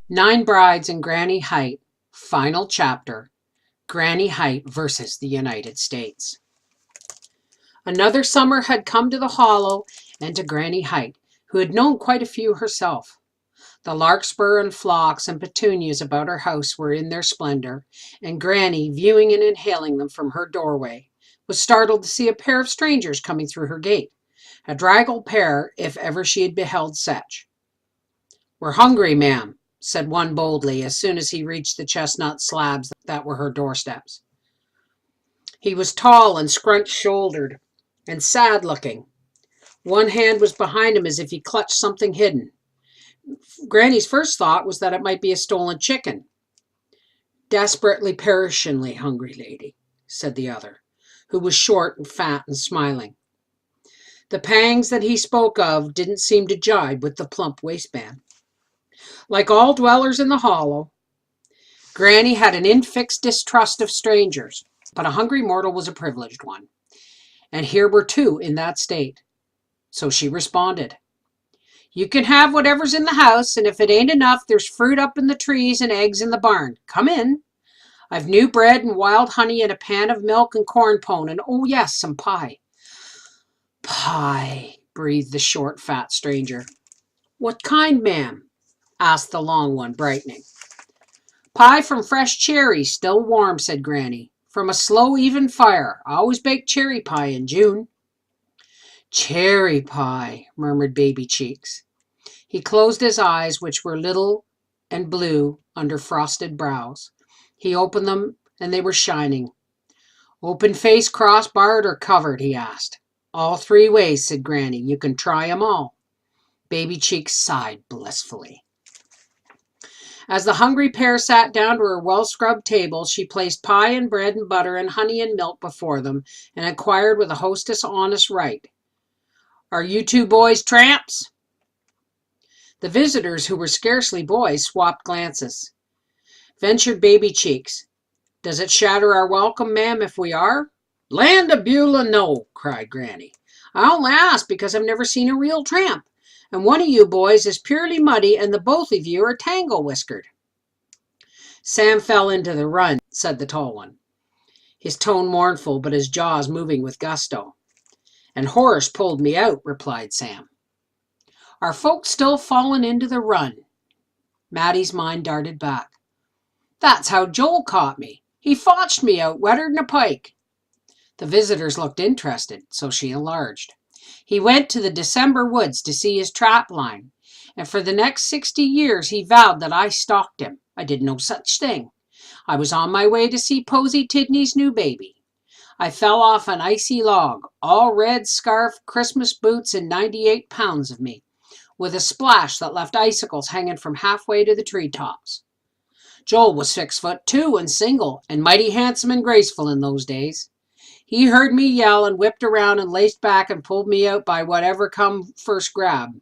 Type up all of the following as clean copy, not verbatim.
Nine Brides in Granny Height, final chapter. Granny Height versus the United States. Another summer had come to the Hollow and to Granny Height, who had known quite a few herself. The larkspur and phlox and petunias about her house were in their splendor, and Granny, viewing and inhaling them from her doorway, was startled to see a pair of strangers coming through her gate, a draggled pair if ever she had beheld such. "We're hungry, ma'am," said one boldly as soon as he reached the chestnut slabs that were her doorsteps. He was tall and scrunch-shouldered and sad-looking. One hand was behind him as if he clutched something hidden. Granny's first thought was that it might be a stolen chicken. "Desperately, perishingly hungry, lady," said the other, who was short and fat and smiling. The pangs that he spoke of didn't seem to jibe with the plump waistband. Like all dwellers in the Hollow, Granny had an infixed distrust of strangers, but a hungry mortal was a privileged one, and here were two in that state. So she responded, "You can have whatever's in the house, and if it ain't enough, there's fruit up in the trees and eggs in the barn. Come in. I've new bread and wild honey and a pan of milk and corn pone, and oh yes, some pie." "Pie," breathed the short, fat stranger. "What kind, ma'am?" asked the long one, brightening. "Pie from fresh cherries, still warm," said Granny. "From a slow, even fire. I always bake cherry pie in June." "Cherry pie," murmured Baby Cheeks. He closed his eyes, which were little and blue under frosted brows. He opened them, and they were shining. "Open face, cross-barred, or covered?" he asked. "All three ways," said Granny. "You can try 'em all." Baby Cheeks sighed blissfully. As the hungry pair sat down to her well-scrubbed table, she placed pie and bread and butter and honey and milk before them, and inquired with a hostess' honest right, "Are you two boys tramps?" The visitors, who were scarcely boys, swapped glances. Ventured Baby Cheeks, "Does it shatter our welcome, ma'am, if we are?" "Land of Beulah, no," cried Granny. "I only ask because I've never seen a real tramp. And one of you boys is purely muddy, and the both of you are tangle-whiskered." "Sam fell into the run," said the tall one, his tone mournful but his jaws moving with gusto. "And Horace pulled me out," replied Sam. "Are folks still falling into the run?" Mattie's mind darted back. "That's how Joel caught me. He fotched me out wetter than a pike." The visitors looked interested, so she enlarged. "He went to the December woods to see his trap line, and for the next 60 years he vowed that I stalked him. I did no such thing. I was on my way to see Posy Tidney's new baby. I fell off an icy log, all red scarf, Christmas boots, and 98 pounds of me, with a splash that left icicles hanging from halfway to the treetops. Joel was 6'2" and single, and mighty handsome and graceful in those days. He heard me yell and whipped around and laced back and pulled me out by whatever come first grab.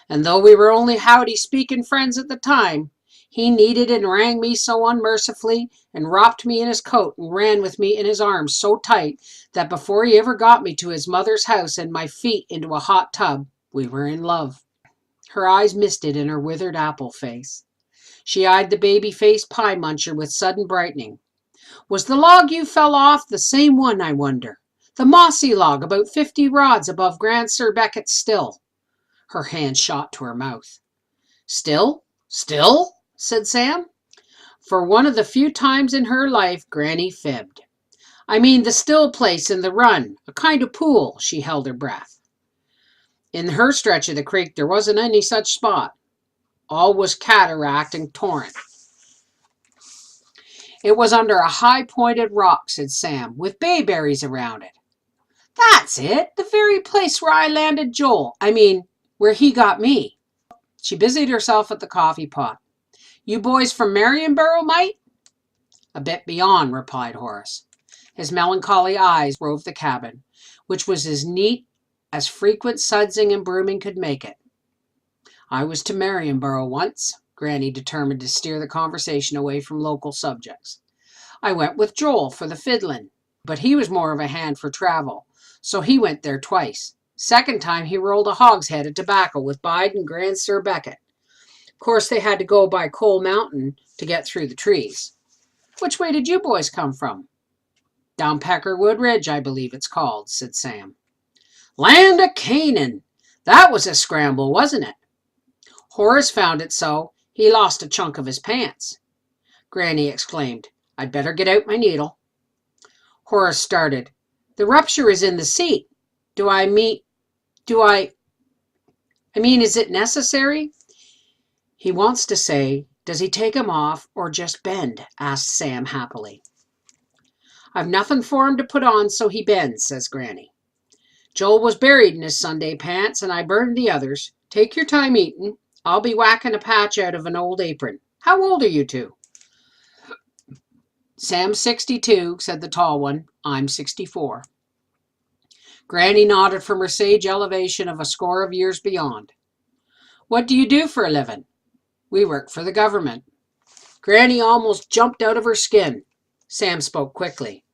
And though we were only howdy-speaking friends at the time, he kneaded and wrang me so unmercifully and wrapped me in his coat and ran with me in his arms so tight that before he ever got me to his mother's house and my feet into a hot tub, we were in love." Her eyes misted in her withered apple face. She eyed the baby-faced pie muncher with sudden brightening. "Was the log you fell off the same one, I wonder? The mossy log about 50 rods above Grand Sir Becket's still?" Her hand shot to her mouth. "Still? Still?" said Sam. For one of the few times in her life, Granny fibbed. "I mean the still place in the run, a kind of pool." She held her breath. "In her stretch of the creek there wasn't any such spot. All was cataract and torrent. It was under a high-pointed rock," said Sam, "with bayberries around it." "That's it, the very place where I landed Joel. I mean, where he got me." She busied herself at the coffee pot. "You boys from Marionborough, mate?" "A bit beyond," replied Horace. His melancholy eyes roved the cabin, which was as neat as frequent sudsing and brooming could make it. "I was to Marionborough once." Granny determined to steer the conversation away from local subjects. "I went with Joel for the fiddling. but he was more of a hand for travel, so he went there twice. Second time he rolled a hogshead of tobacco with Bide and Grandsir Beckett. Of course, they had to go by Coal Mountain to get through the trees. Which way did you boys come from? Down Peckerwood Ridge, I believe it's called, said Sam. Land of Canaan! That was a scramble, wasn't it? Horace found it so. He lost a chunk of his pants. Granny exclaimed, I'd better get out my needle. Horace started. The rupture is in the seat. I mean, is it necessary? He wants to say, does he take 'em off or just bend? Asked Sam happily. I've nothing for him to put on, so he bends, says Granny. Joel was buried in his Sunday pants, and I burned the others. Take your time eating. I'll be whacking a patch out of an old apron. How old are you two? Sam's 62, said the tall one. I'm 64. Granny nodded from her sage elevation of a score of years beyond. What do you do for a living? We work for the government. Granny almost jumped out of her skin. Sam spoke quickly.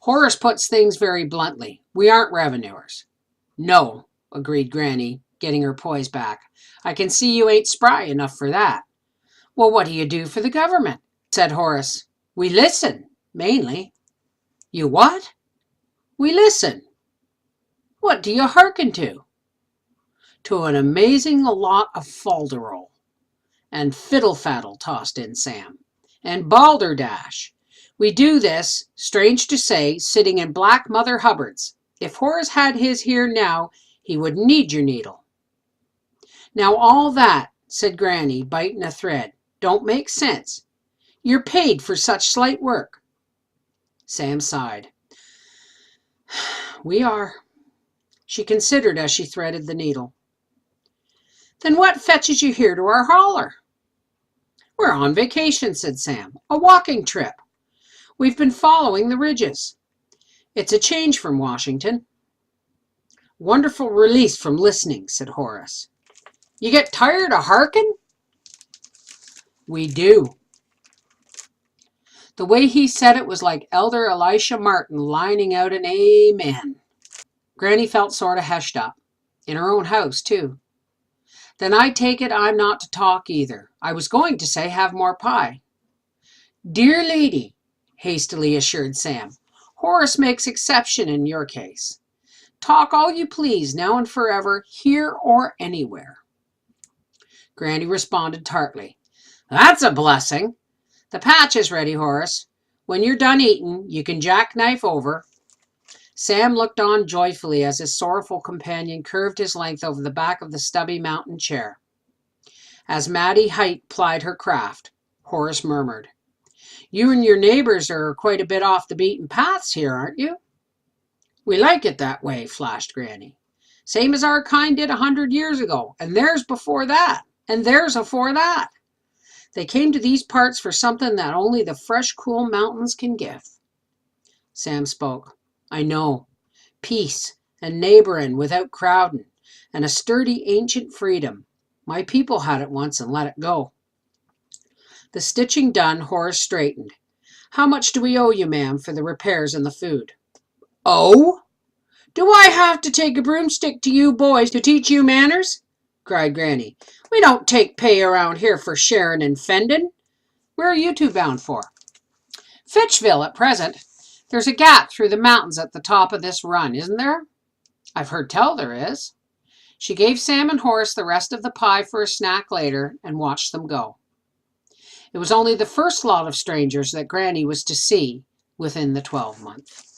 Horace puts things very bluntly. We aren't revenuers. No, agreed Granny, getting her poise back. I can see you ain't spry enough for that. Well, what do you do for the government? Said Horace. We listen, mainly. You what? We listen. What do you hearken to? To an amazing lot of falderole. And fiddle-faddle, tossed in Sam. And balderdash. We do this, strange to say, sitting in black Mother Hubbard's. If Horace had his here now, he wouldn't need your needle. Now all that, said Granny, biting a thread, don't make sense. You're paid for such slight work. Sam sighed. We are. She considered as she threaded the needle. Then what fetches you here to our holler? We're on vacation, said Sam. A walking trip. We've been following the ridges. It's a change from Washington. Wonderful release from listening, said Horace. You get tired of harking? We do. The way he said it was like Elder Elisha Martin lining out an amen. Granny felt sort of hushed up. In her own house, too. Then I take it I'm not to talk either. I was going to say have more pie. Dear lady, hastily assured Sam, Horace makes exception in your case. Talk all you please, now and forever, here or anywhere. Granny responded tartly. That's a blessing. The patch is ready, Horace. When you're done eating, you can jackknife over. Sam looked on joyfully as his sorrowful companion curved his length over the back of the stubby mountain chair. As Mattie Height plied her craft, Horace murmured, You and your neighbors are quite a bit off the beaten paths here, aren't you? We like it that way, flashed Granny. Same as our kind did 100 years ago, and theirs before that, and theirs afore that. They came to these parts for something that only the fresh, cool mountains can give. Sam spoke. I know. Peace, and neighboring without crowding, and a sturdy ancient freedom. My people had it once and let it go. The stitching done, Horace straightened. How much do we owe you, ma'am, for the repairs and the food? Oh? Do I have to take a broomstick to you boys to teach you manners? Cried Granny. We don't take pay around here for sharing and fending. Where are you two bound for? Fitchville at present. There's a gap through the mountains at the top of this run, isn't there? I've heard tell there is. She gave Sam and Horace the rest of the pie for a snack later and watched them go. It was only the first lot of strangers that Granny was to see within the 12 months.